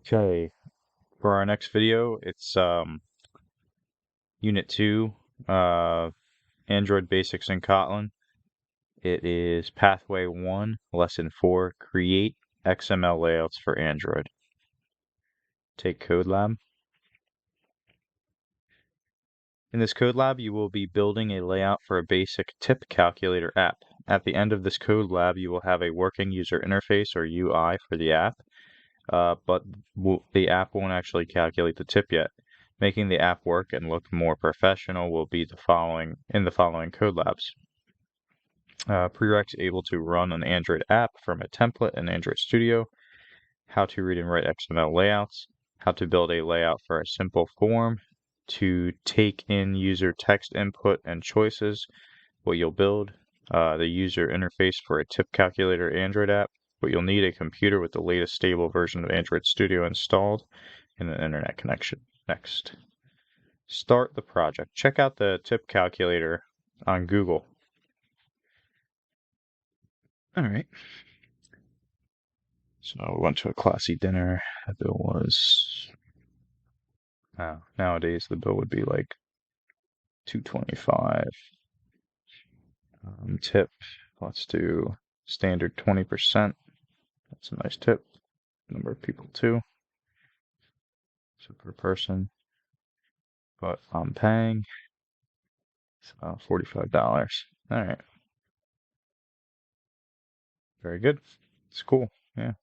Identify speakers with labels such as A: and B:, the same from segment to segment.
A: Okay, for our next video, it's Unit 2, Android Basics in Kotlin. It is Pathway 1, Lesson 4, Create XML Layouts for Android. Take Code Lab. In this Code Lab, you will be building a layout for a basic tip calculator app. At the end of this Code Lab, you will have a working user interface or UI for the app, but the app won't actually calculate the tip yet. Making the app work and look more professional will be the following code labs. Prereqs able to run an Android app from a template in Android Studio, how to read and write XML layouts, how to build a layout for a simple form, to take in user text input and choices, what you'll build, the user interface for a tip calculator Android app, but you'll need a computer with the latest stable version of Android Studio installed and an internet connection. Next, start the project. Check out the tip calculator on Google. All right. So we went to a classy dinner. The bill was, nowadays the bill would be like $225. Tip, let's do standard 20%. That's a nice tip. Number of people too. So per person. But I'm paying $45. All right. Very good. It's cool. Yeah.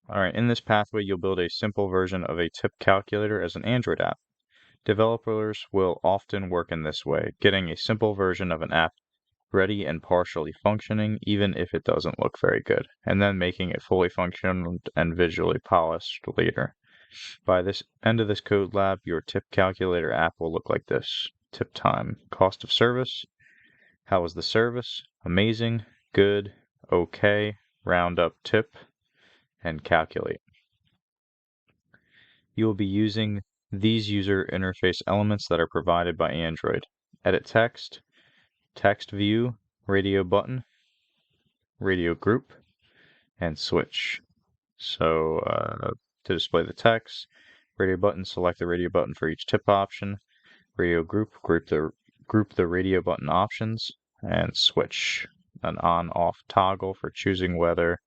A: All right. In this pathway, you'll build a simple version of a tip calculator as an Android app. Developers will often work in this way, getting a simple version of an app ready and partially functioning, even if it doesn't look very good, and then making it fully functional and visually polished later. By this end of this code lab, your tip calculator app will look like this. Tip time, cost of service. How was the service? Amazing, good, okay, round up tip, and calculate. You will be using these user interface elements that are provided by Android. Edit text, text view, radio button, radio group, and switch. So to display the text, radio button, select the radio button for each tip option. Radio group, group the radio button options, and switch. An on-off toggle for choosing whether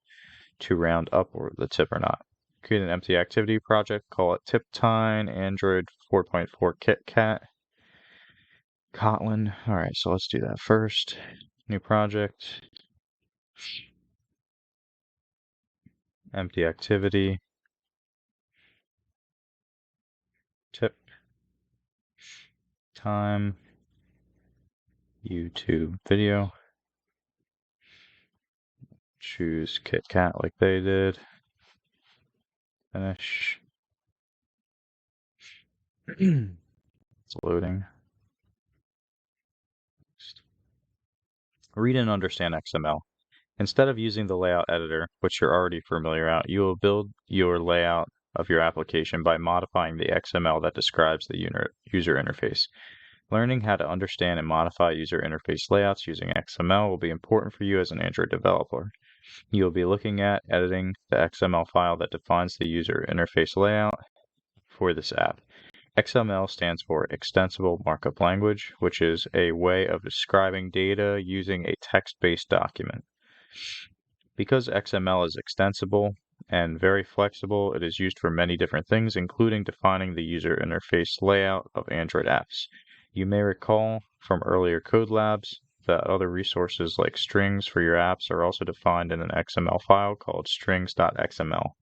A: to round up or the tip or not. Create an empty activity project, call it tip time, Android 4.4 KitKat, Kotlin. All right, so let's do that first. New project. Empty activity. Tip. Time. YouTube video. Choose KitKat like they did. Finish. It's loading. Read and understand XML. Instead of using the layout editor, which you're already familiar with, you will build your layout of your application by modifying the XML that describes the user interface. Learning how to understand and modify user interface layouts using XML will be important for you as an Android developer. You will be looking at editing the XML file that defines the user interface layout for this app. XML stands for Extensible Markup Language, which is a way of describing data using a text-based document. Because XML is extensible and very flexible, it is used for many different things, including defining the user interface layout of Android apps. You may recall from earlier code labs that other resources like strings for your apps are also defined in an XML file called strings.xml.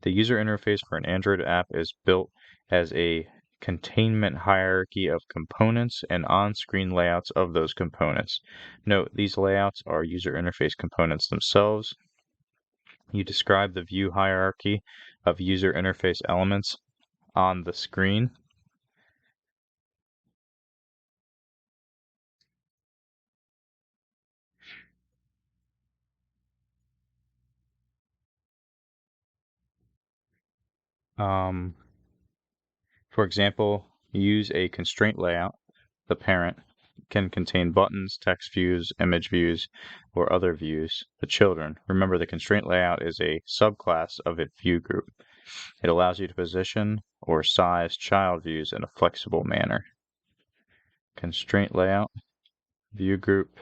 A: The user interface for an Android app is built as a containment hierarchy of components and on-screen layouts of those components. Note, these layouts are user interface components themselves. You describe the view hierarchy of user interface elements on the screen. For example, use a constraint layout, the parent, can contain buttons, text views, image views, or other views. The children. Remember, the constraint layout is a subclass of a view group. It allows you to position or size child views in a flexible manner. Constraint layout, view group,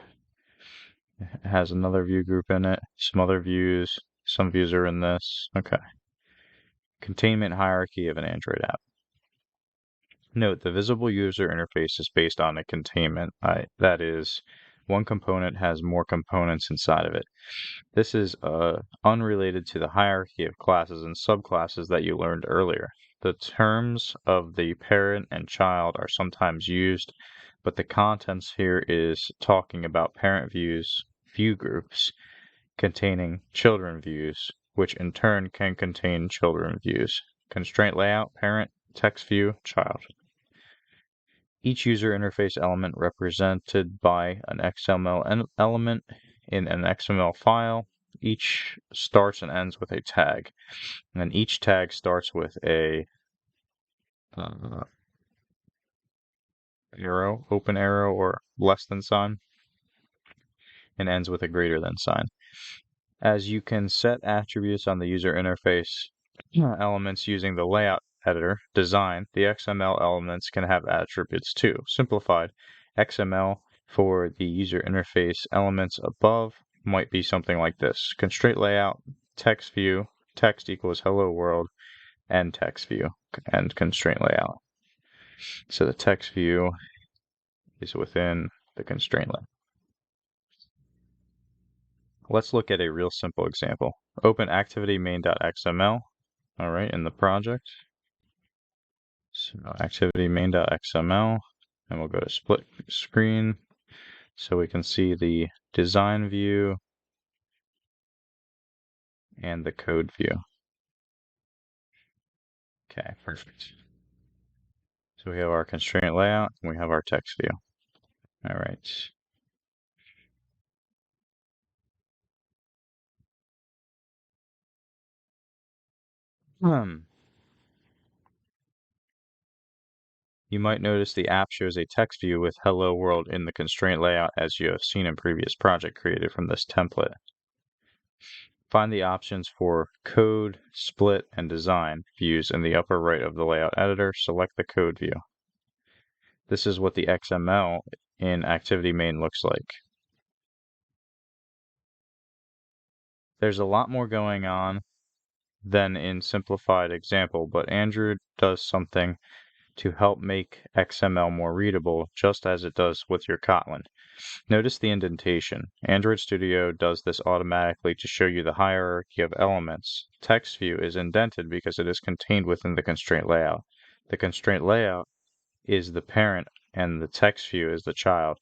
A: has another view group in it, some other views, some views are in this. Okay. Containment hierarchy of an Android app. Note, the visible user interface is based on a containment. That is, one component has more components inside of it. This is unrelated to the hierarchy of classes and subclasses that you learned earlier. The terms of the parent and child are sometimes used, but the contents here is talking about parent views, view groups, containing children views, which in turn can contain children views. Constraint layout, parent, text view, child. Each user interface element represented by an XML element in an XML file. Each starts and ends with a tag. And then each tag starts with a arrow, open arrow, or less than sign, and ends with a greater than sign. As you can set attributes on the user interface elements using the layout editor design, the XML elements can have attributes too. Simplified, XML for the user interface elements above might be something like this. Constraint layout, text view, text equals hello world, and text view, and constraint layout. So the text view is within the constraint layout. Let's look at a real simple example. Open activity main.xml, all right, in the project. So activity main.xml, and we'll go to split screen so we can see the design view and the code view. Okay, perfect. So we have our constraint layout and we have our text view. All right. You might notice the app shows a text view with Hello World in the constraint layout, as you have seen in previous project created from this template. Find the options for Code, Split, and Design views in the upper right of the layout editor. Select the code view. This is what the XML in Activity Main looks like. There's a lot more going on than in simplified example, but Android does something to help make XML more readable, just as it does with your Kotlin. Notice the indentation. Android Studio does this automatically to show you the hierarchy of elements. Text view is indented because it is contained within the constraint layout. The constraint layout is the parent and the text view is the child.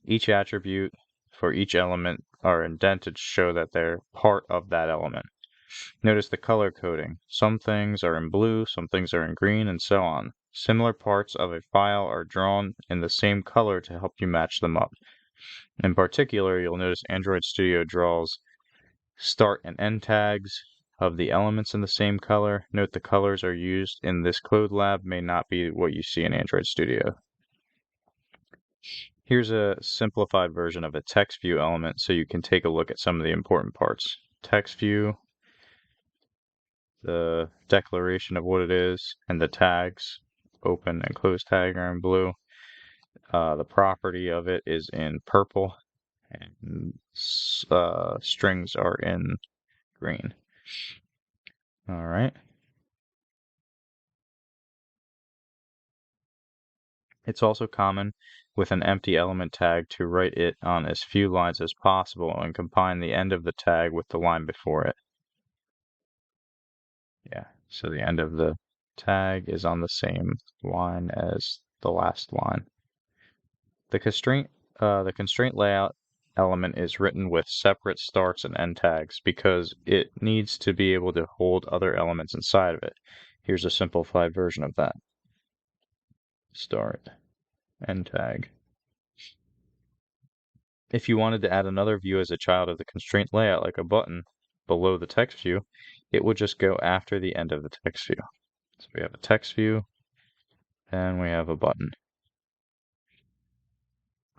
A: Each attribute for each element are indented to show that they're part of that element. Notice the color coding. Some things are in blue, some things are in green, and so on. Similar parts of a file are drawn in the same color to help you match them up. In particular, you'll notice Android Studio draws start and end tags of the elements in the same color. Note the colors are used in this code lab may not be what you see in Android Studio. Here's a simplified version of a text view element so you can take a look at some of the important parts. Text view, the declaration of what it is, and the tags, open and close tag are in blue. The property of it is in purple, and strings are in green. All right. It's also common with an empty element tag to write it on as few lines as possible and combine the end of the tag with the line before it. Yeah, so the end of the tag is on the same line as the last line. The constraint layout element is written with separate starts and end tags because it needs to be able to hold other elements inside of it. Here's a simplified version of that. Start, end tag. If you wanted to add another view as a child of the constraint layout, like a button below the text view, it would just go after the end of the text view. So we have a text view, and we have a button.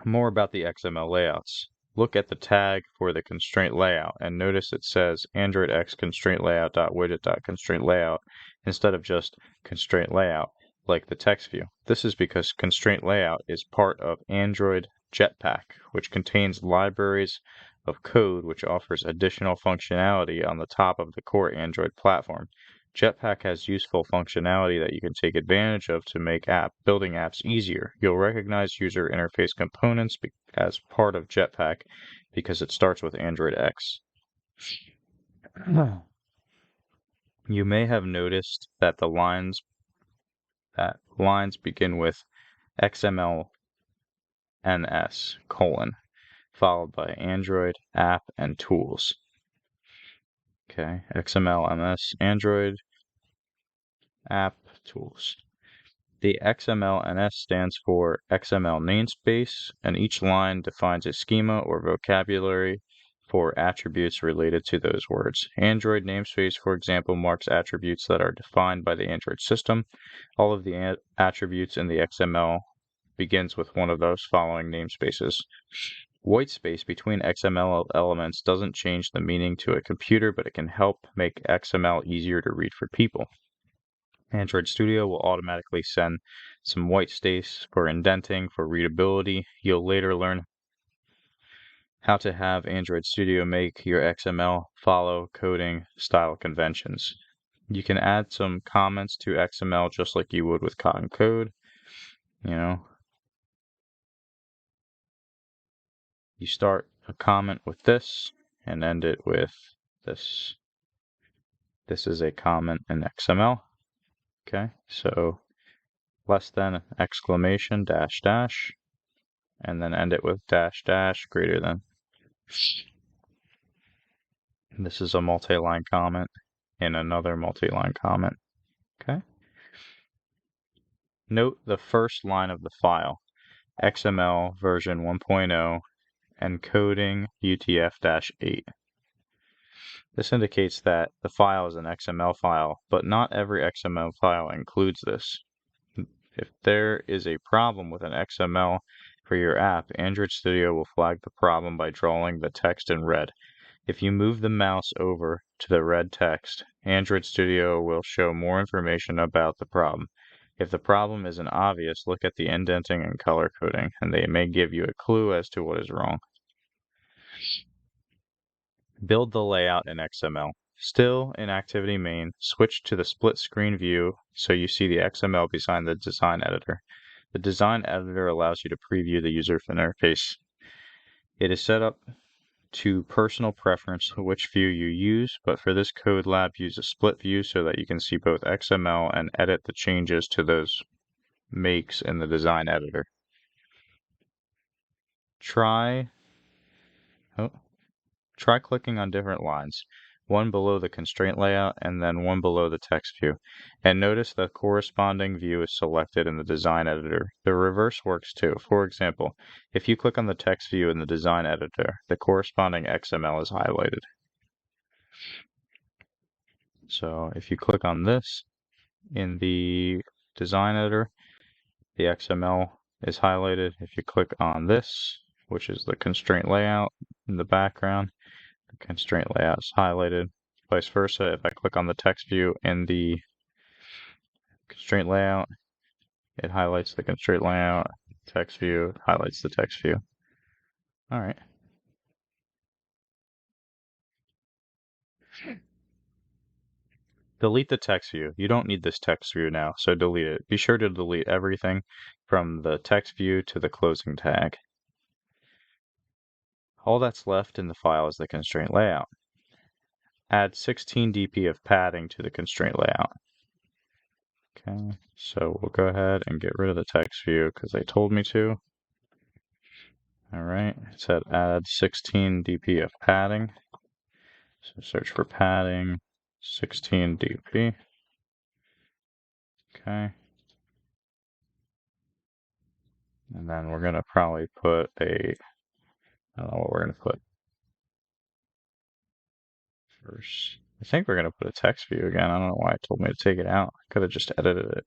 A: More about the XML layouts. Look at the tag for the constraint layout and notice it says Android X constraint layout.widget.constraint layout instead of just constraint layout like the text view. This is because constraint layout is part of Android Jetpack, which contains libraries of code which offers additional functionality on the top of the core Android platform. Jetpack has useful functionality that you can take advantage of to make building apps easier. You'll recognize user interface components as part of Jetpack because it starts with Android X. You may have noticed that lines begin with XML NS : followed by Android, app, and tools. Okay, XML MS Android, app, tools. The XML NS stands for XML namespace, and each line defines a schema or vocabulary for attributes related to those words. Android namespace, for example, marks attributes that are defined by the Android system. All of the attributes in the XML begins with one of those following namespaces. White space between XML elements doesn't change the meaning to a computer, but it can help make XML easier to read for people. Android Studio will automatically send some white space for indenting for readability. You'll later learn how to have Android Studio make your XML follow coding style conventions. You can add some comments to XML just like you would with Kotlin code. You start a comment with this and end it with this. This is a comment in XML. Okay, so less than exclamation dash dash, and then end it with dash dash greater than. This is a multi-line comment in another multi-line comment. Okay. Note the first line of the file, XML version 1.0 encoding UTF-8. This indicates that the file is an XML file, but not every XML file includes this. If there is a problem with an XML for your app, Android Studio will flag the problem by drawing the text in red. If you move the mouse over to the red text, Android Studio will show more information about the problem. If the problem isn't obvious, look at the indenting and color coding, and they may give you a clue as to what is wrong. Build the layout in XML. Still in Activity Main, switch to the split screen view so you see the XML behind the design editor. The design editor allows you to preview the user interface. It is set up to personal preference which view you use, but for this code lab, use a split view so that you can see both XML and edit the changes to those makes in the design editor. Try clicking on different lines, one below the constraint layout and then one below the text view, and notice the corresponding view is selected in the design editor. The reverse works too. For example, if you click on the text view in the design editor, the corresponding XML is highlighted. So if you click on this in the design editor, the XML is highlighted. If you click on this, which is the constraint layout in the background, the constraint layout is highlighted. Vice versa, if I click on the text view in the constraint layout, it highlights the constraint layout. Text view highlights the text view. All right. Delete the text view. You don't need this text view now, so delete it. Be sure to delete everything from the text view to the closing tag. All that's left in the file is the constraint layout. Add 16 dp of padding to the constraint layout. Okay, so we'll go ahead and get rid of the text view because they told me to. All right, it said add 16 dp of padding. So search for padding, 16 dp. Okay. And then we're going to probably put I don't know what we're going to put first. I think we're going to put a text view again. I don't know why it told me to take it out. I could have just edited it.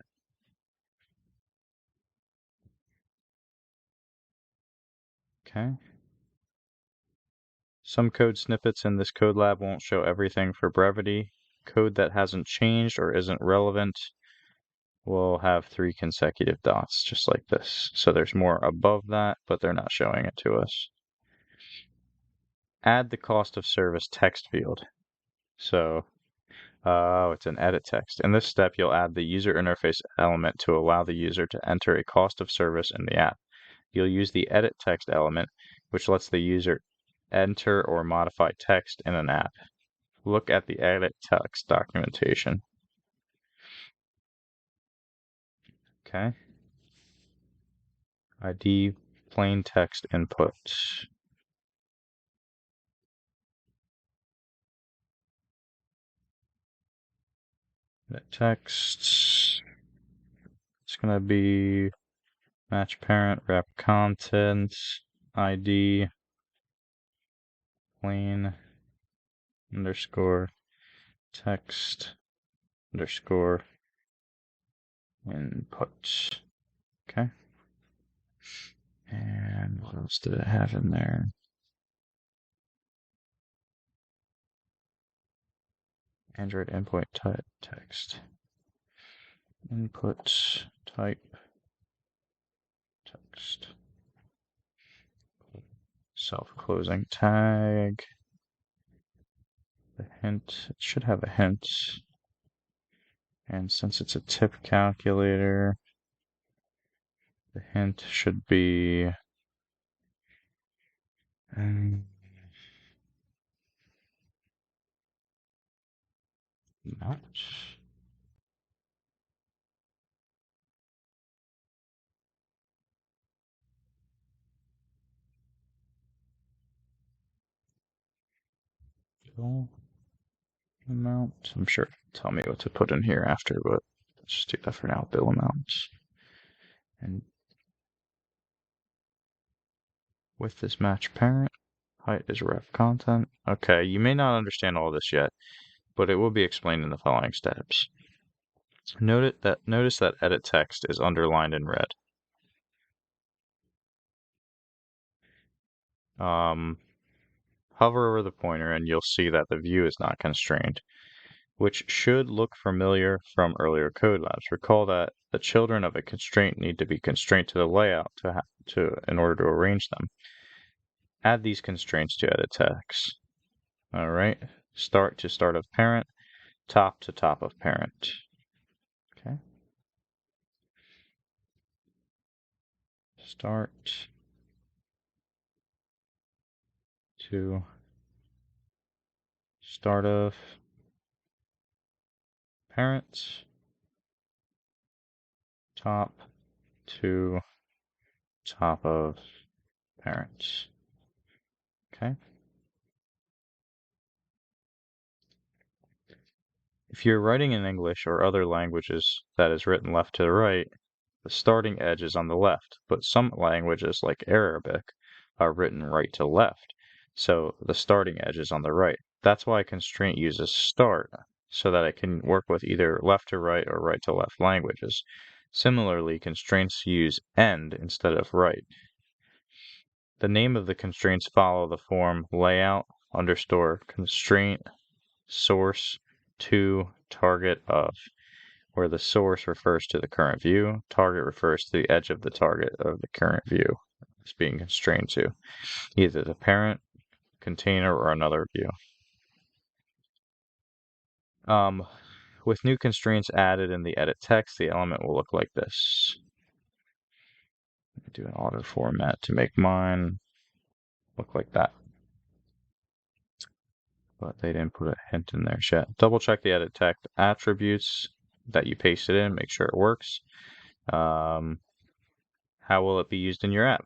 A: Okay. Some code snippets in this code lab won't show everything for brevity. Code that hasn't changed or isn't relevant will have 3 consecutive dots, just like this. So there's more above that, but they're not showing it to us. Add the cost of service text field. So, it's an edit text. In this step, you'll add the user interface element to allow the user to enter a cost of service in the app. You'll use the edit text element, which lets the user enter or modify text in an app. Look at the edit text documentation. Okay. ID plain text input. Edit text. It's going to be match parent, wrap content, ID plain underscore text underscore input. Okay. And what else did it have in there? Android input type text. Input type text. Self-closing tag. The hint, it should have a hint. And since it's a tip calculator, the hint should be not. Amount. I'm sure it'll tell me what to put in here after, but let's just do that for now. Bill amount. And with this match parent, height is ref content. Okay, you may not understand all this yet, but it will be explained in the following steps. Notice that edit text is underlined in red. Hover over the pointer and you'll see that the view is not constrained, which should look familiar from earlier code labs. Recall that the children of a constraint need to be constrained to the layout in order to arrange them. Add these constraints to edit text. All right, start to start of parent, top to top of parent. Okay. Start to start of parent, top to top of parent. Okay. If you're writing in English or other languages that is written left to the right, the starting edge is on the left, but some languages like Arabic are written right to left, so the starting edge is on the right. That's why constraint uses start, so that it can work with either left to right or right to left languages. Similarly, constraints use end instead of right. The name of the constraints follow the form layout underscore constraint source to target of, where the source refers to the current view, target refers to the edge of the target of the current view it's being constrained to, either the parent, container, or another view. With new constraints added in the edit text, the element will look like this. Do an auto format to make mine look like that. But they didn't put a hint in there yet. Double check the edit text attributes that you pasted in, make sure it works. How will it be used in your app?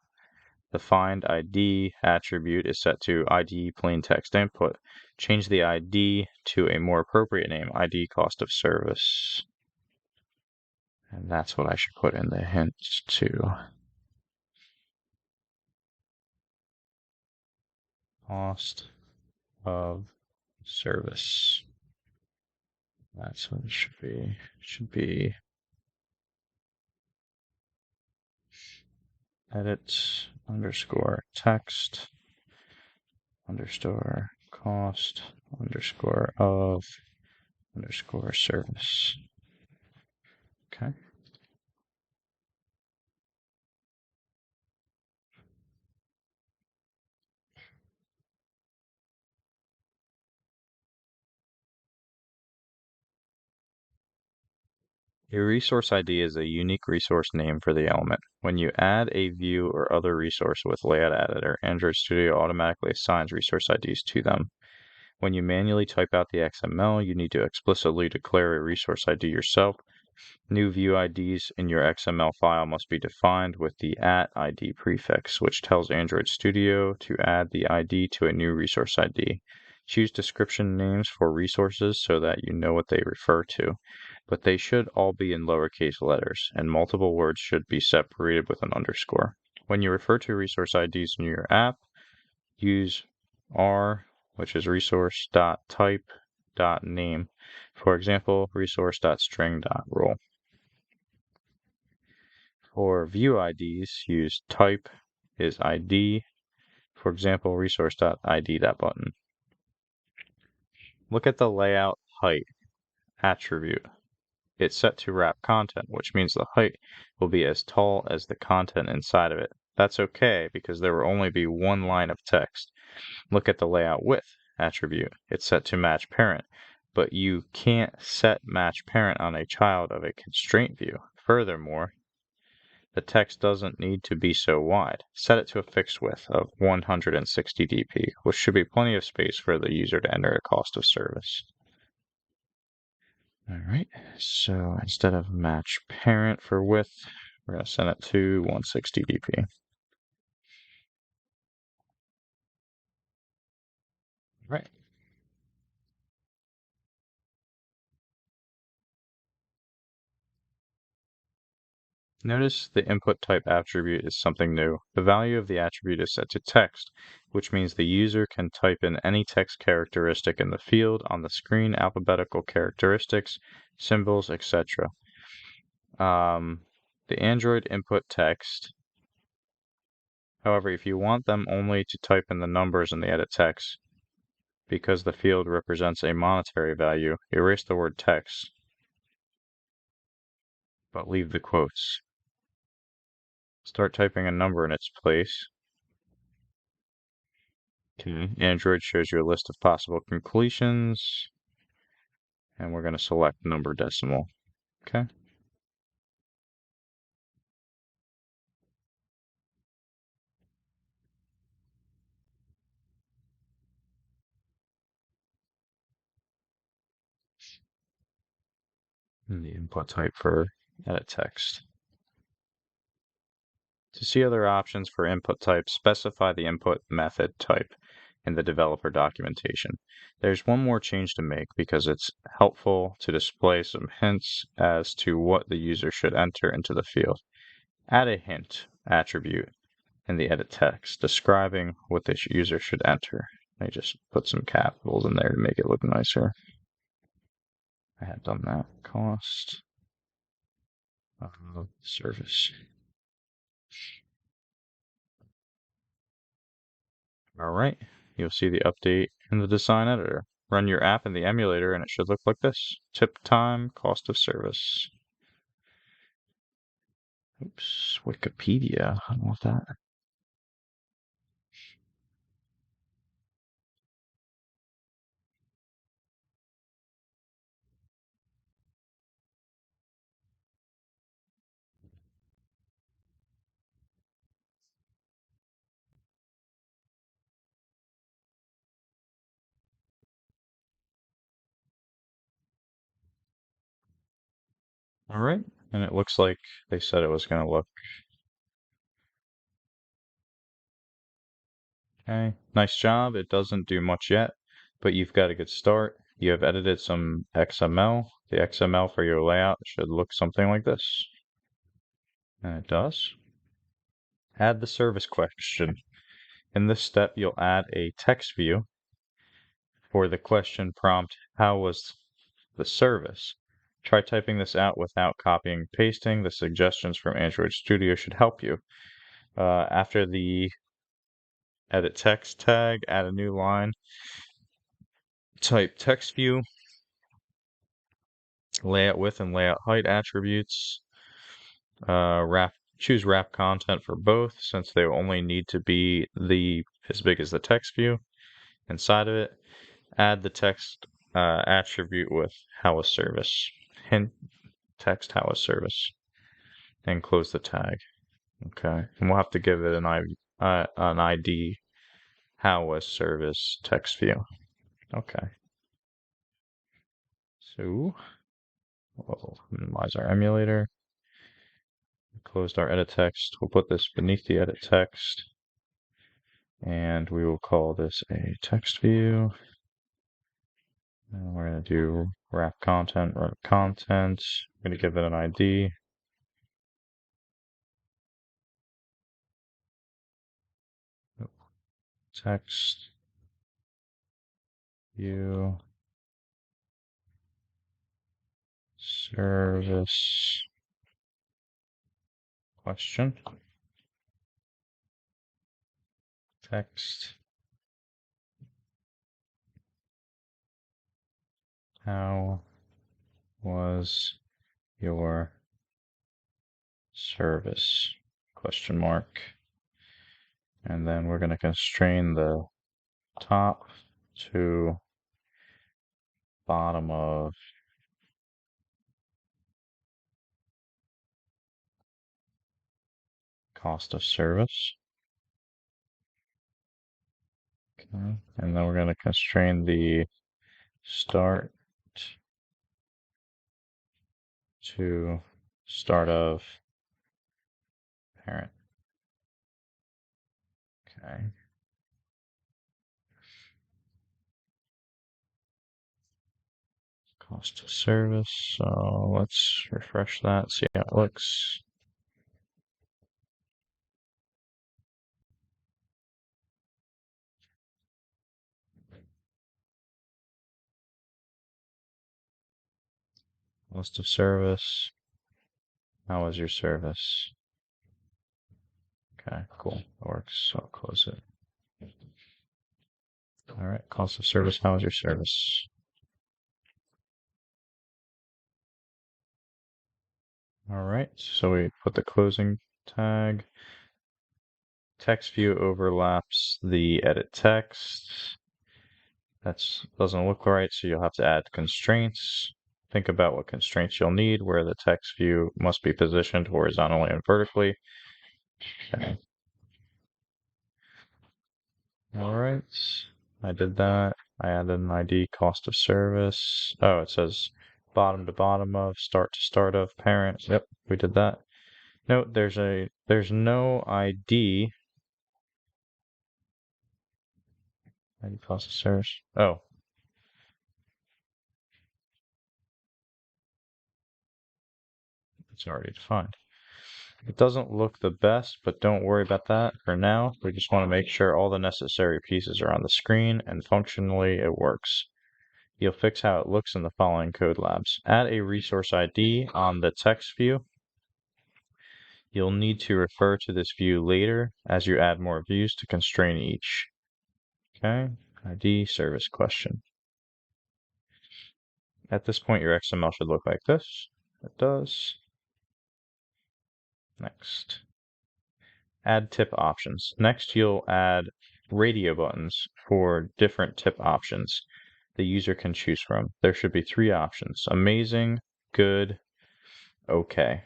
A: The find ID attribute is set to ID plain text input. Change the ID to a more appropriate name, ID cost of service. And that's what I should put in the hint too. Cost of service. That's what it should be. It should be edit underscore text underscore cost underscore of underscore service. Okay. A resource ID is a unique resource name for the element. When you add a view or other resource with Layout Editor, Android Studio automatically assigns resource IDs to them. When you manually type out the XML, you need to explicitly declare a resource ID yourself. New view IDs in your XML file must be defined with the @ID prefix, which tells Android Studio to add the ID to a new resource ID. Choose description names for resources so that you know what they refer to, but they should all be in lowercase letters, and multiple words should be separated with an underscore. When you refer to resource IDs in your app, use R, which is resource.type.name. For example, resource.string.role. For view IDs, use type is ID. For example, resource.id.button. Look at the layout height attribute. It's set to wrap content, which means the height will be as tall as the content inside of it. That's okay because there will only be one line of text. Look at the layout width attribute. It's set to match parent, but you can't set match parent on a child of a constraint view. Furthermore, the text doesn't need to be so wide. Set it to a fixed width of 160 dp, which should be plenty of space for the user to enter a cost of service. All right, so instead of match parent for width, we're going to set it to 160 dp. Right. Notice the input type attribute is something new. The value of the attribute is set to text, which means the user can type in any text characteristic in the field on the screen, alphabetical characteristics, symbols, etc. The Android input text. However, if you want them only to type in the numbers in the edit text, because the field represents a monetary value, erase the word text, but leave the quotes. Start typing a number in its place. Okay, Android shows you a list of possible completions, and we're going to select number decimal. Okay. And the input type for edit text. To see other options for input type, specify the input method type in the developer documentation. There's one more change to make because it's helpful to display some hints as to what the user should enter into the field. Add a hint attribute in the edit text describing what the user should enter. I just put some capitals in there to make it look nicer. I had done that. Cost of service. All right, you'll see the update in the design editor. Run your app in the emulator and it should look like this. Tip time, cost of service. Oops, Wikipedia. I don't want that. All right, and it looks like they said it was going to look. Okay, nice job. It doesn't do much yet, but you've got a good start. You have edited some XML. The XML for your layout should look something like this. And it does. Add the service question. In this step, you'll add a text view for the question prompt, how was the service? Try typing this out without copying and pasting. The suggestions from Android Studio should help you. After the edit text tag, add a new line. Type text view, layout width and layout height attributes. Choose wrap content for both, since they only need to be as big as the text view. Inside of it, add the text attribute with how a service, hint text how a service, and close the tag. Okay, and we'll have to give it an ID how a service text view. Okay. So we'll minimize our emulator. Closed our edit text. We'll put this beneath the edit text. And we will call this a text view. And we're going to do wrap content, wrap content. I'm going to give it an ID. Text view service question. Text. How was your service? Question mark. And then we're going to constrain the top to bottom of cost of service. Okay. And then we're going to constrain the start to start of parent. Okay. Cost of service. So let's refresh that, see how it looks. List of service. How was your service? Okay, cool. That works. So I'll close it. All right, cost of service. How was your service? All right, so we put the closing tag. Text view overlaps the edit text. That doesn't look right, so you'll have to add constraints. Think about what constraints you'll need, where the text view must be positioned horizontally and vertically. Okay. All right, I did that. I added an ID, cost of service. Oh, it says bottom to bottom of, start to start of, parent. Yep, we did that. Note there's no ID. ID cost of service. Oh. It's already defined. It doesn't look the best, but don't worry about that for now. We just want to make sure all the necessary pieces are on the screen and functionally it works. You'll fix how it looks in the following code labs. Add a resource ID on the text view. You'll need to refer to this view later as you add more views to constrain each. Okay, ID service question. At this point, your XML should look like this. It does. Next. Add tip options. Next, you'll add radio buttons for different tip options the user can choose from. There should be 3 options: amazing, good, okay.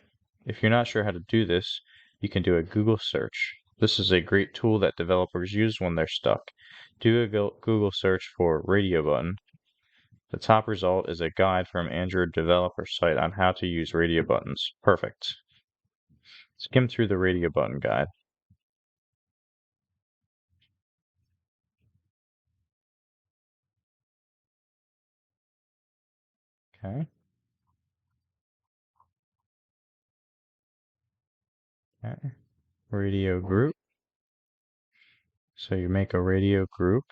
A: If you're not sure how to do this, you can do a Google search. This is a great tool that developers use when they're stuck. Do a Google search for radio button. The top result is a guide from Android developer site on how to use radio buttons. Perfect. Skim through the radio button guide. Okay. Okay. Radio group. So you make a radio group.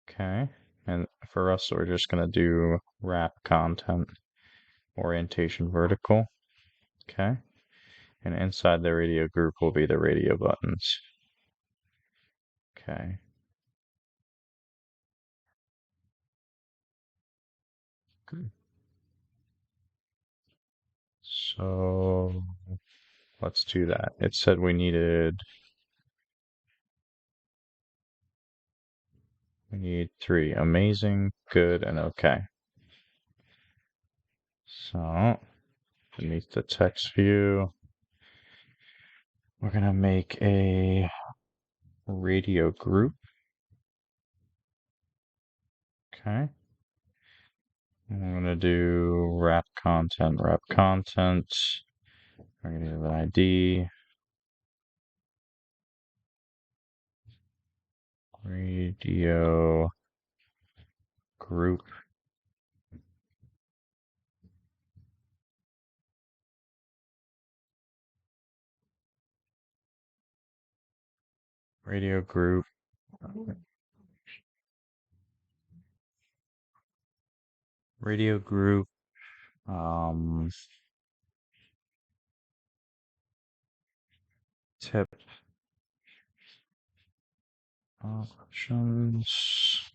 A: Okay. And for us, we're just going to do wrap content orientation vertical. Okay. And inside the radio group will be the radio buttons. Okay. Good. So let's do that. It said we need 3. Amazing, good, and okay. So beneath the text view, we're gonna make a radio group. Okay. And I'm gonna do wrap content. We're gonna give an ID. Radio group. Radio group. Radio group. Tip options.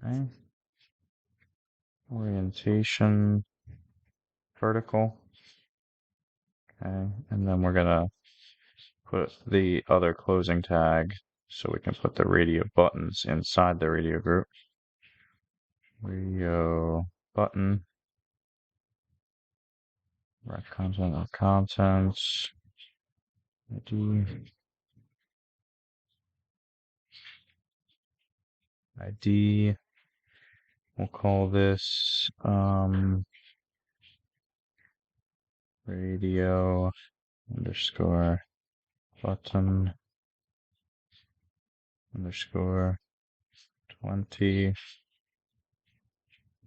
A: Okay. Orientation. Vertical. Okay. And then we're gonna put the other closing tag so we can put the radio buttons inside the radio group. Radio button. Wrap content or contents. ID. ID. We'll call this radio underscore button underscore 20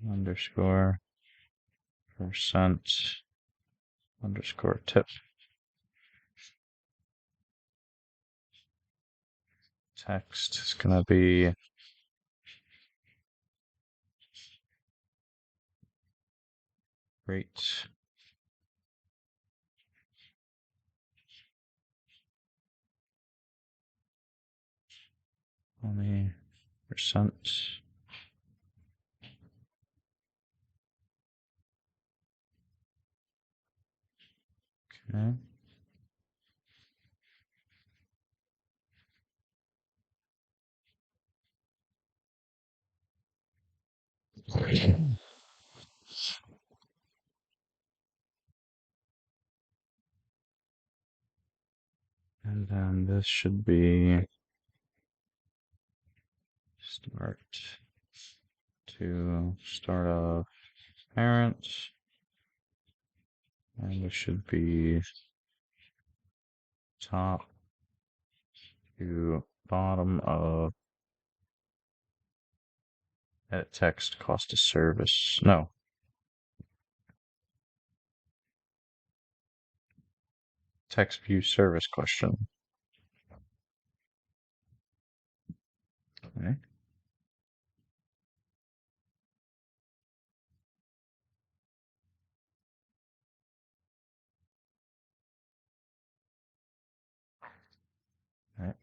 A: underscore percent underscore tip. Text is gonna be rate. 20%. Okay. And then this should be start to start of parent. And this should be top to bottom of edit text cost of service. No. Text view service question. Okay. All right,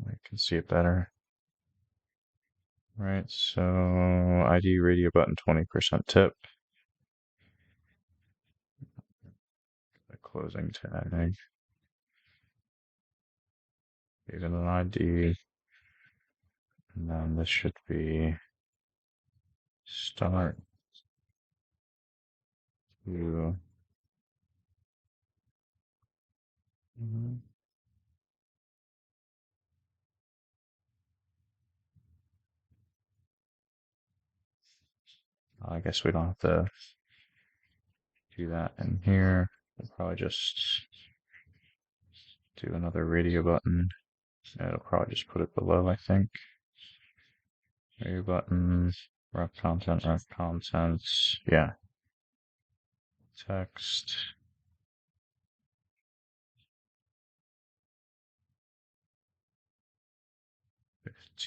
A: I can see it better. Right, so ID radio button 20% tip. The closing tag. Give it an ID. And then this should be start to I guess we don't have to do that in here. We'll probably just do another radio button. It'll probably just put it below, I think. Radio button, wrap contents. Yeah. Text.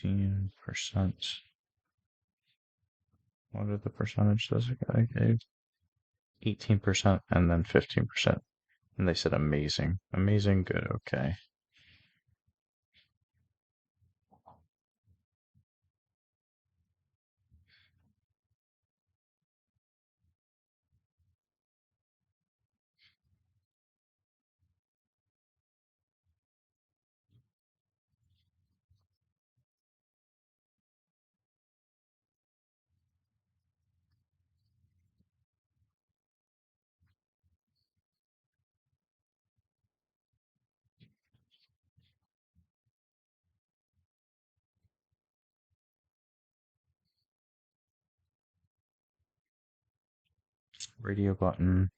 A: %. What are the percentages I gave? 18% and then 15%. And they said amazing. Amazing, good, okay. Radio button.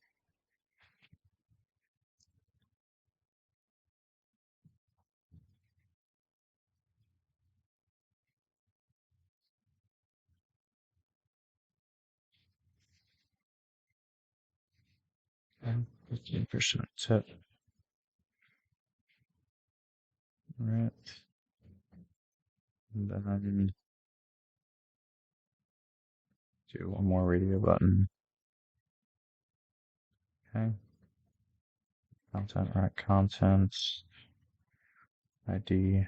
A: And 15% tip. Right. And then do one more radio button. Okay. Content, right? Contents. ID.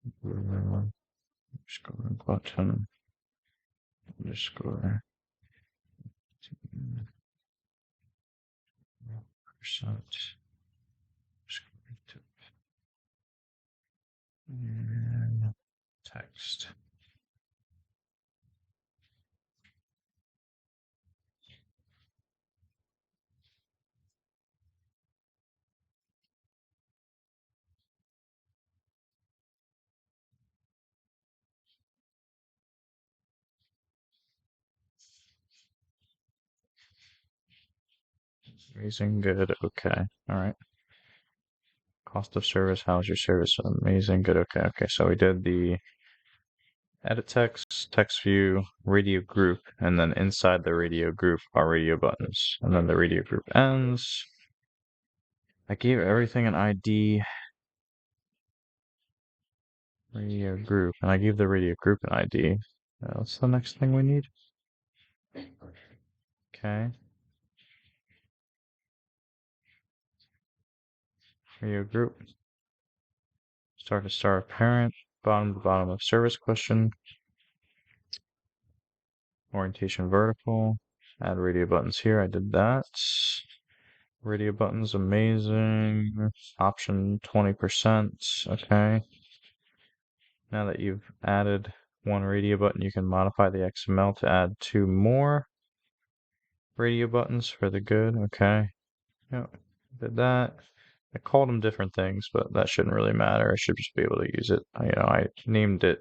A: Underscore button. Underscore. Percent. Tip. And text. Amazing, good, okay. All right. Cost of service, how's your service? Amazing, good, okay, okay. So we did the edit text, text view, radio group, and then inside the radio group are radio buttons. And then the radio group ends. I gave everything an ID, radio group, and I gave the radio group an ID. What's the next thing we need? Okay. Radio group. Start to start parent, bottom to bottom of service question. Orientation vertical. Add radio buttons here. I did that. Radio buttons, amazing. Option 20%. Okay. Now that you've added one radio button, you can modify the XML to add two more radio buttons for the good. Okay. Yep. Did that. I called them different things, but that shouldn't really matter. I should just be able to use it. I named it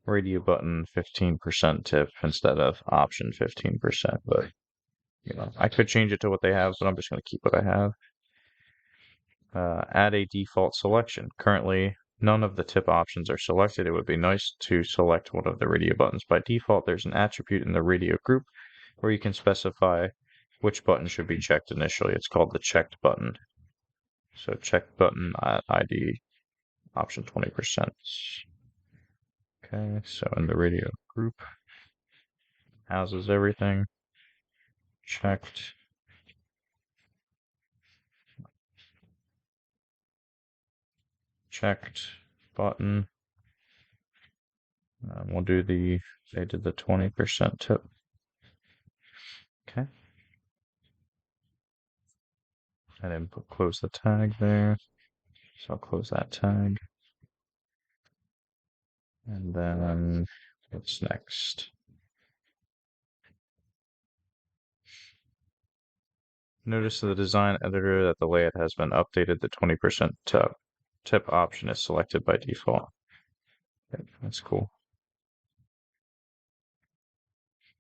A: radio button 15% tip instead of option 15%, but I could change it to what they have, but I'm just going to keep what I have. Add a default selection. Currently, none of the tip options are selected. It would be nice to select one of the radio buttons. By default, there's an attribute in the radio group where you can specify which button should be checked initially. It's called the checked button. So checked button ID option 20%. Okay, so in the radio group, houses everything. Checked. Checked button. We'll do they did the 20% tip. Okay. I didn't close the tag there. So I'll close that tag. And then what's next? Notice in the design editor that the layout has been updated. The 20% tip option is selected by default. Okay, that's cool.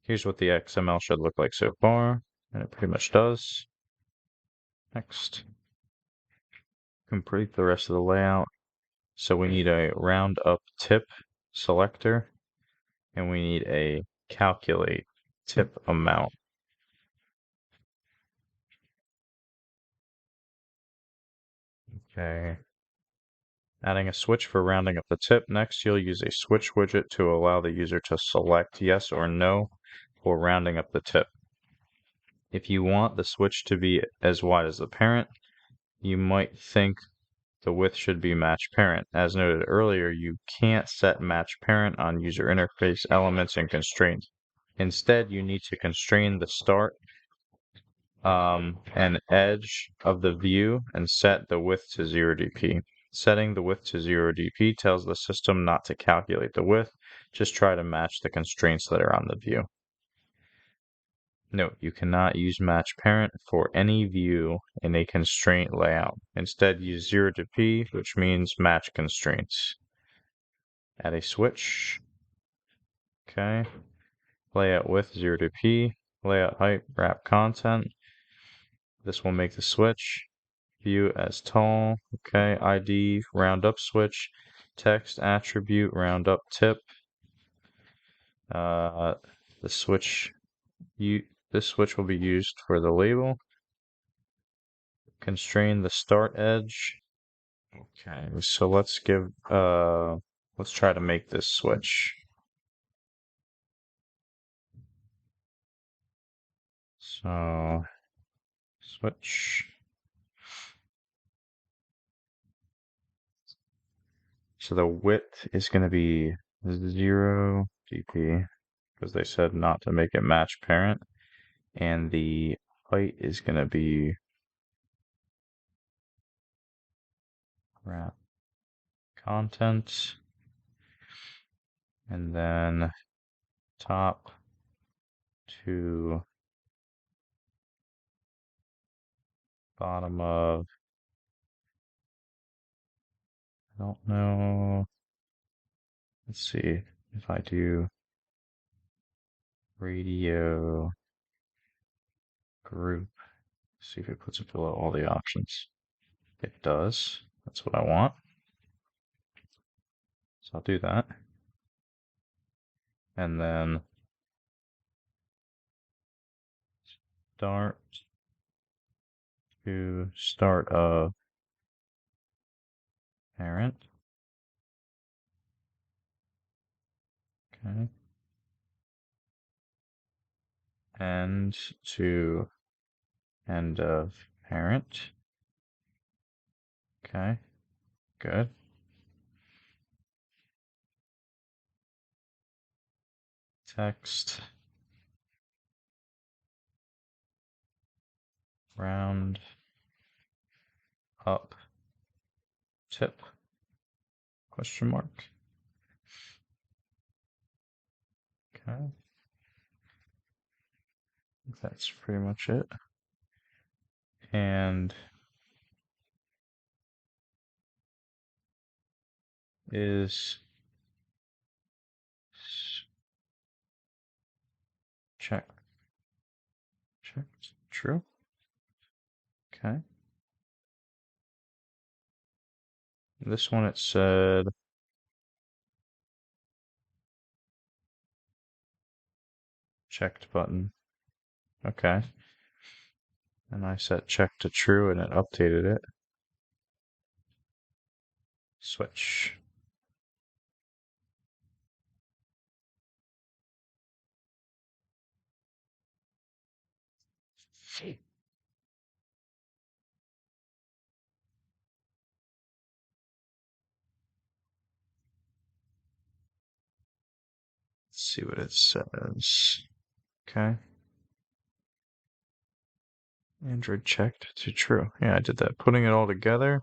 A: Here's what the XML should look like so far, and it pretty much does. Next. Complete the rest of the layout. So we need a round up tip selector, and we need a calculate tip amount. Okay. Adding a switch for rounding up the tip. Next, you'll use a switch widget to allow the user to select yes or no or rounding up the tip. If you want the switch to be as wide as the parent, you might think the width should be match parent. As noted earlier, you can't set match parent on user interface elements and constraints. Instead, you need to constrain the start and edge of the view and set the width to 0 dp. Setting the width to 0 dp tells the system not to calculate the width, just try to match the constraints that are on the view. Note, you cannot use match parent for any view in a constraint layout. Instead, use 0 dp, which means match constraints. Add a switch. Okay. Layout width 0 dp. Layout height wrap content. This will make the switch. View as tall. Okay. ID round up switch. Text attribute round up tip. This switch will be used for the label. Constrain the start edge. Okay, so let's try to make this switch. So switch. So the width is going to be 0 dp because they said not to make it match parent, and the height is going to be wrap content, and then top to bottom of, I don't know. Let's see if I do radio group, see if it puts it below all the options. It does. That's what I want. So I'll do that. And then start to start of parent. Okay. End to end of parent. Okay. Good. Text. Round up tip question mark. Okay. That's pretty much it. And is checked true. Okay. This one it said checked button. Okay. And I set check to true and it updated it. Switch. Let's see what it says. Okay. Android checked to true. Yeah, I did that. Putting it all together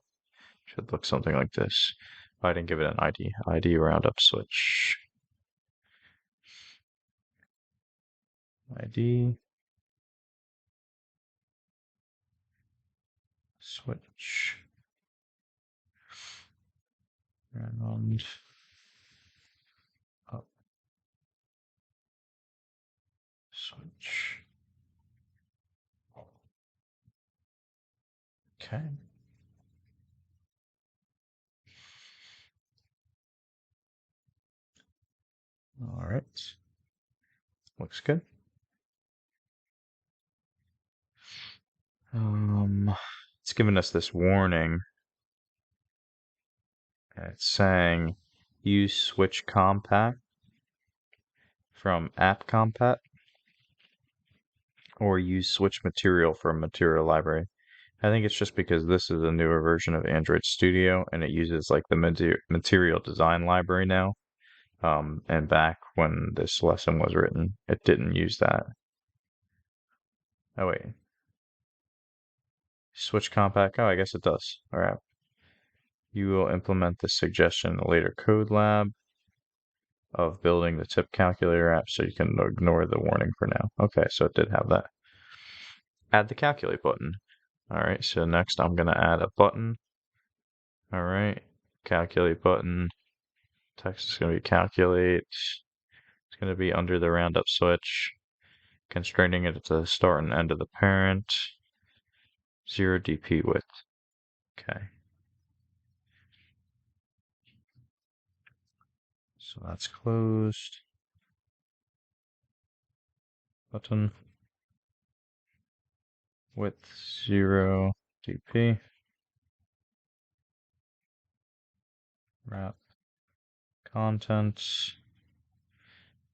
A: should look something like this. I didn't give it an ID. ID roundup switch. ID switch. Round up switch. Okay. All right. Looks good. It's giving us this warning. It's saying use switch compact from app compat. or use switch material from material library. I think it's just because this is a newer version of Android Studio and it uses like the material design library now. And back when this lesson was written, it didn't use that. Oh wait, switch compact. Oh, I guess it does. All right. You will implement this suggestion in a later code lab of building the tip calculator app, so you can ignore the warning for now. Okay, so it did have that. Add the calculate button. All right, so next I'm going to add a button. All right, calculate button. Text is going to be calculate. It's going to be under the roundup switch, constraining it to the start and end of the parent. 0 dp width. Okay. So that's closed. Button. Width 0 dp. Wrap. Contents.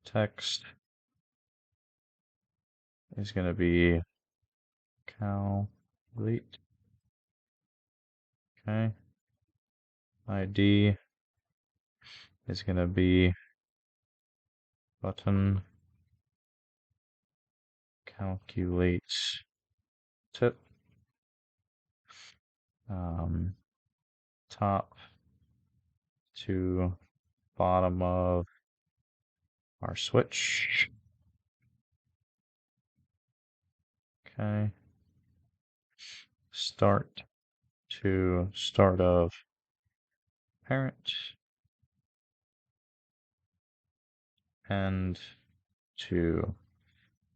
A: Text is going to be calculate. Okay. ID is going to be button calculates tip. Top to bottom of our switch. Okay. Start to start of parent. End to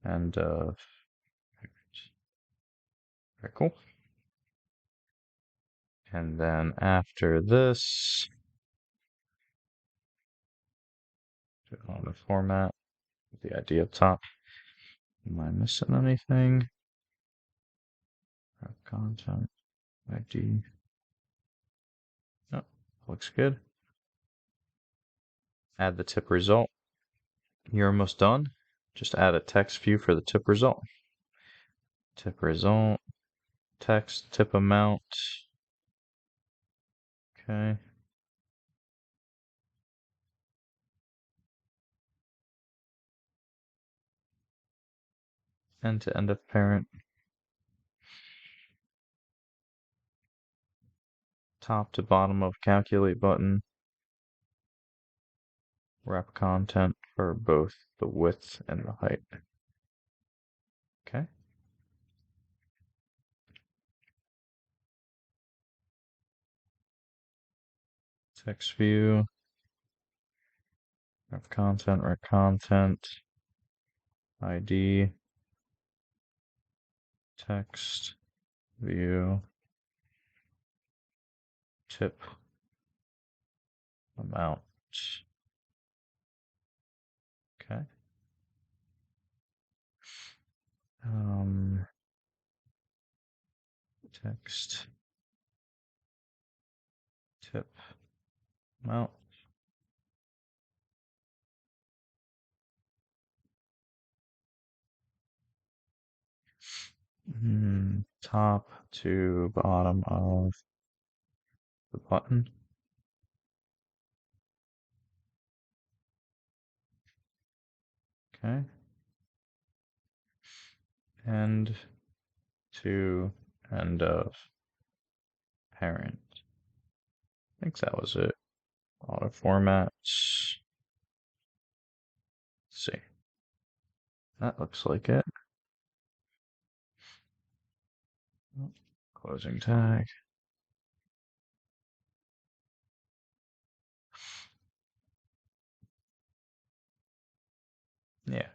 A: end of parent. Very cool. And then after this, on the format, the ID up top. Am I missing anything? Content, ID. Oh, looks good. Add the tip result. You're almost done. Just add a text view for the tip result. Tip result, text, tip amount. Okay. End to end of parent. Top to bottom of calculate button. Wrap content for both the width and the height. Okay. Text view. Wrap content, wrap content. ID. Text. View. Tip. Amount. Okay. Text. Tip. Amount. Top to bottom of the button. Okay. End to end of parent. I think that was it. Auto formats. Let's see. That looks like it. Closing tag. Yeah.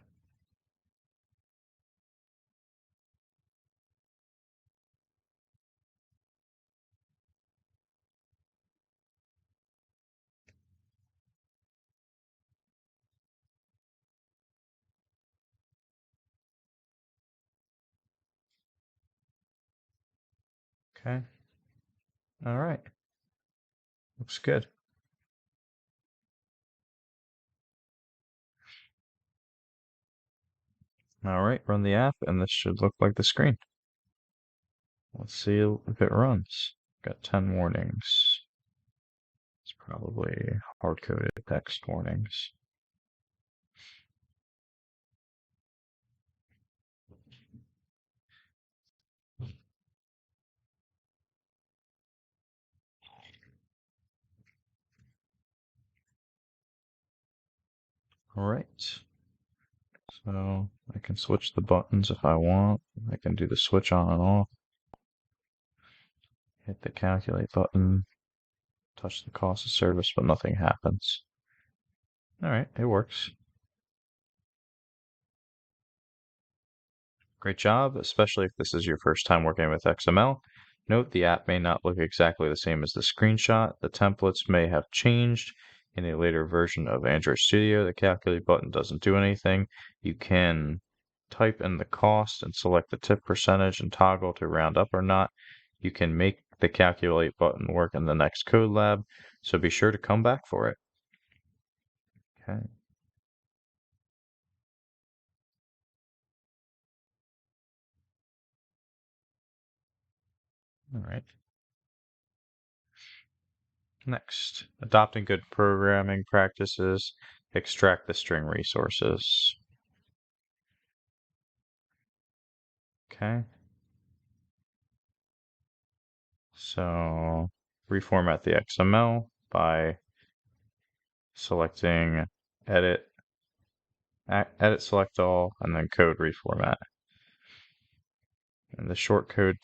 A: Okay. All right. Looks good. All right, run the app, and this should look like the screen. Let's see if it runs. Got 10 warnings. It's probably hard-coded text warnings. All right. So I can switch the buttons if I want. I can do the switch on and off. Hit the calculate button, touch the cost of service, but nothing happens. All right, it works. Great job, especially if this is your first time working with XML. Note the app may not look exactly the same as the screenshot. The templates may have changed. In a later version of Android Studio, the calculate button doesn't do anything. You can type in the cost and select the tip percentage and toggle to round up or not. You can make the calculate button work in the next code lab, so be sure to come back for it. Okay. All right. Next, adopting good programming practices, extract the string resources. Okay. So reformat the XML by selecting edit, edit select all, and then code reformat. And the shortcut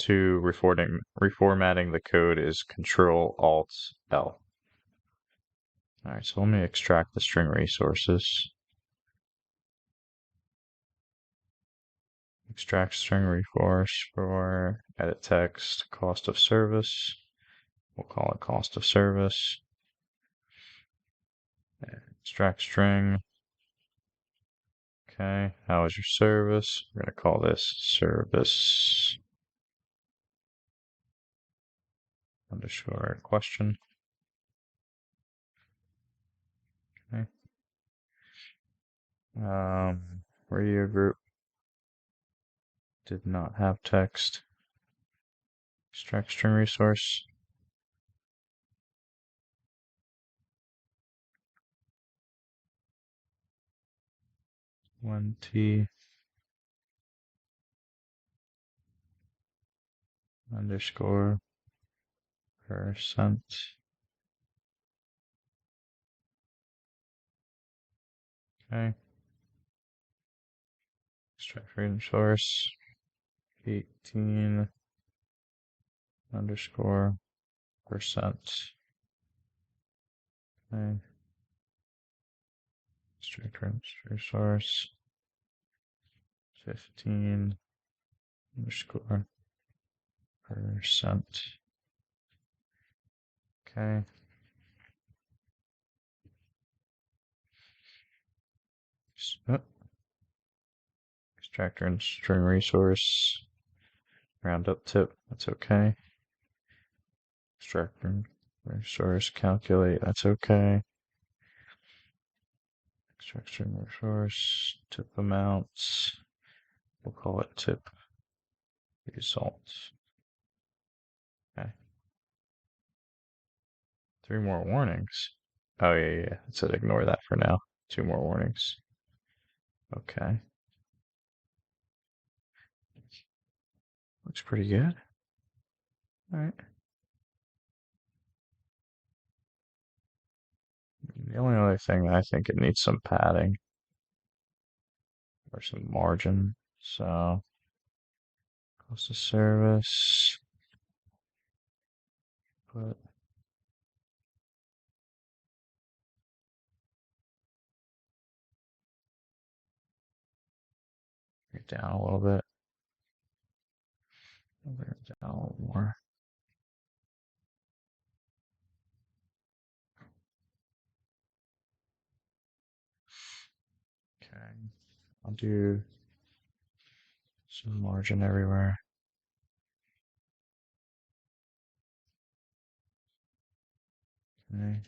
A: to reformatting the code is Control Alt L. All right, so let me extract the string resources. Extract string resource for edit text, cost of service. We'll call it cost of service. Extract string. Okay, how is your service? We're going to call this service underscore question. Okay. Radio group did not have text. Extract string resource. One T underscore percent. Okay. Extract resource 18 underscore percent. Okay. Extract resource 15 underscore percent. Okay. Extractor and string resource. Roundup tip. That's okay. Extractor resource. Calculate. That's okay. Extract string resource. Tip amounts. We'll call it tip results. Okay. 3 more warnings. Oh, yeah. It said ignore that for now. 2 more warnings. Okay. Looks pretty good. All right. The only other thing, I think it needs some padding or some margin. So, cost of service. Put it down a little bit. Bring it down a little more. Okay. I'll do some margin everywhere. Okay.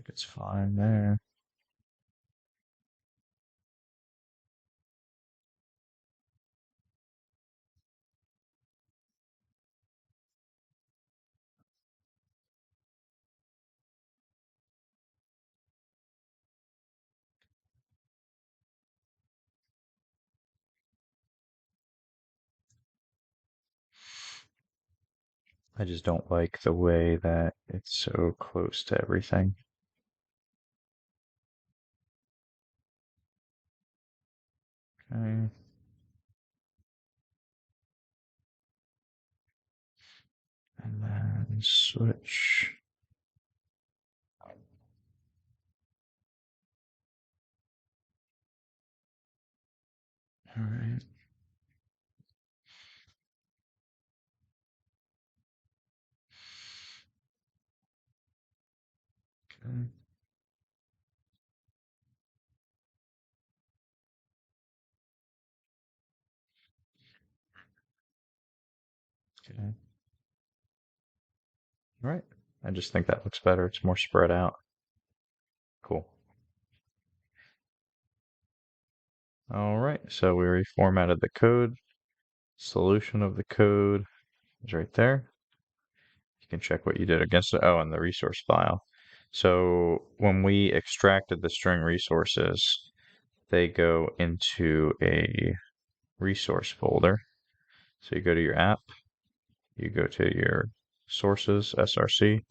A: think it's fine there. I just don't like the way that it's so close to everything. Okay. And then switch. All right. Okay. Okay. All right. I just think that looks better. It's more spread out. Cool. All right. So we reformatted the code. Solution of the code is right there. You can check what you did against it. Oh, and the resource file. So when we extracted the string resources, they go into a resource folder. So you go to your app, you go to your sources, SRC,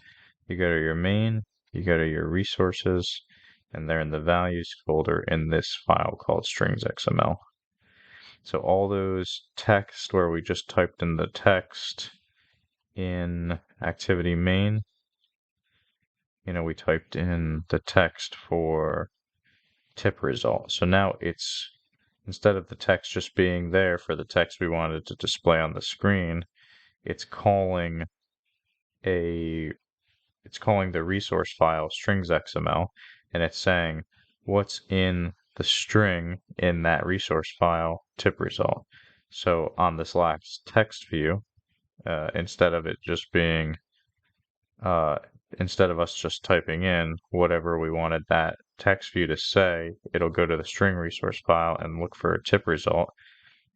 A: you go to your main, you go to your resources, and they're in the values folder in this file called strings XML. So all those text where we just typed in the text in activity main, we typed in the text for tip result. So now it's, instead of the text just being there for the text we wanted to display on the screen, it's calling a it's calling the resource file strings XML, and it's saying what's in the string in that resource file tip result. So on this last text view, instead of it just being uh, instead of us just typing in whatever we wanted that text view to say, it'll go to the string resource file and look for a tip result,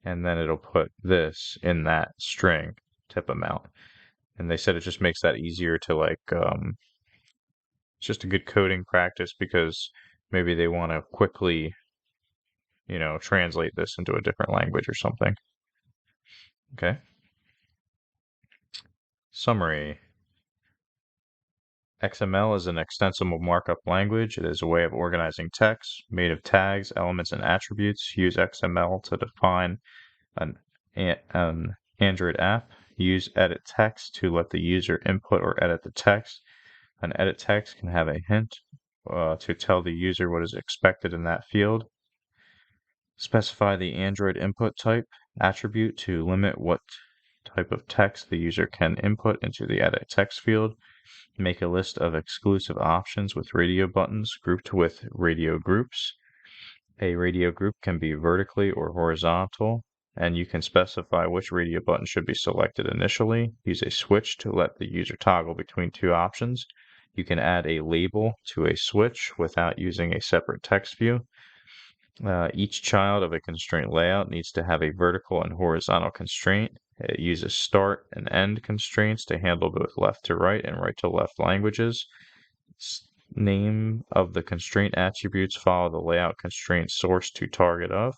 A: and then it'll put this in that string tip amount. And they said it just makes that easier to it's just a good coding practice because maybe they want to quickly, translate this into a different language or something. Okay. Summary. XML is an extensible markup language. It is a way of organizing text made of tags, elements, and attributes. Use XML to define an, an Android app. Use edit text to let the user input or edit the text. An edit text can have a hint to tell the user what is expected in that field. Specify the Android input type attribute to limit what type of text the user can input into the edit text field. Make a list of exclusive options with radio buttons grouped with radio groups. A radio group can be vertically or horizontal, and you can specify which radio button should be selected initially. Use a switch to let the user toggle between two options. You can add a label to a switch without using a separate text view. Each child of a constraint layout needs to have a vertical and horizontal constraint. It uses start and end constraints to handle both left to right and right to left languages. Name of the constraint attributes follow the layout constraint source to target of.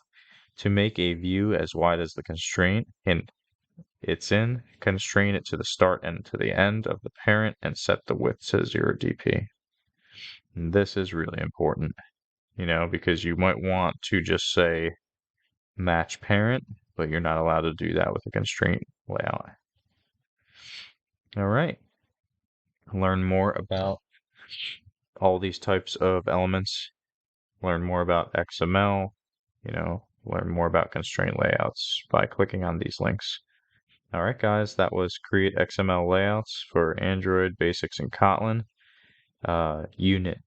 A: To make a view as wide as the constraint constrain it to the start and to the end of the parent and set the width to 0 dp. And this is really important, because you might want to just say match parent, but you're not allowed to do that with a constraint layout. All right. Learn more about all these types of elements. Learn more about XML, learn more about constraint layouts by clicking on these links. All right, guys, that was Create XML Layouts for Android Basics in Kotlin. Unit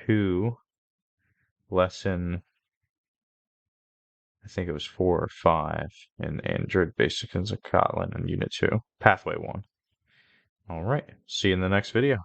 A: 2, lesson, I think it was 4 or 5 in Android Basics in Kotlin in Unit 2, Pathway 1. All right, see you in the next video.